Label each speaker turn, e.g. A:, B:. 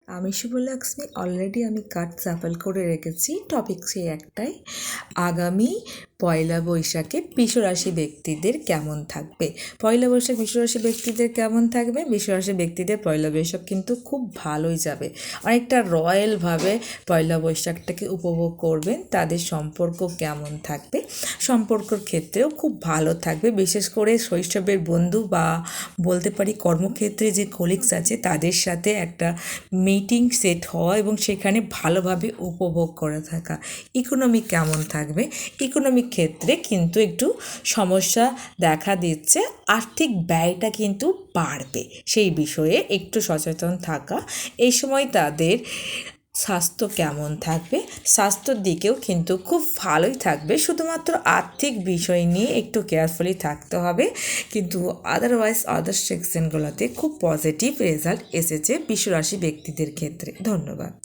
A: আমি Subhalakshmi already card Shuffle করে রেখেছি। টপিক সেই একটাই, আগামী পয়লা বৈশাখে বৃষরাশি ব্যক্তিদের কেমন থাকবে। পয়লা বৈশাখ বৃষরাশি ব্যক্তিদের কেমন থাকবে? বৃষরাশি ব্যক্তিদের পয়লা বৈশাখ কিন্তু খুব ভালোই যাবে, অনেকটা রয়্যালভাবে পয়লা বৈশাখটাকে উপভোগ করবেন। তাদের সম্পর্ক কেমন থাকবে? সম্পর্কর ক্ষেত্রেও খুব ভালো থাকবে, বিশেষ করে শৈশবের বন্ধু বা বলতে পারি কর্মক্ষেত্রে যে কলিগস আছে তাদের সাথে একটা মিটিং সেট হওয়া এবং সেখানে ভালোভাবে উপভোগ করে থাকা। ইকোনমি কেমন থাকবে? ইকোনমিক ক্ষেত্রে কিন্তু একটু সমস্যা দেখা দিচ্ছে, আর্থিক ব্যয়টা কিন্তু বাড়বে, সেই বিষয়ে একটু সচেতন থাকা। এই সময় তাদের স্বাস্থ্য কেমন থাকবে? স্বাস্থ্যর দিকেও কিন্তু খুব ভালোই থাকবে, শুধুমাত্র আর্থিক বিষয় নিয়ে একটু কেয়ারফুলি থাকতে হবে। কিন্তু আদারওয়াইজ আদার সেকশনগুলোতে খুব পজিটিভ রেজাল্ট এসেছে বৃষরাশি ব্যক্তিদের ক্ষেত্রে। ধন্যবাদ।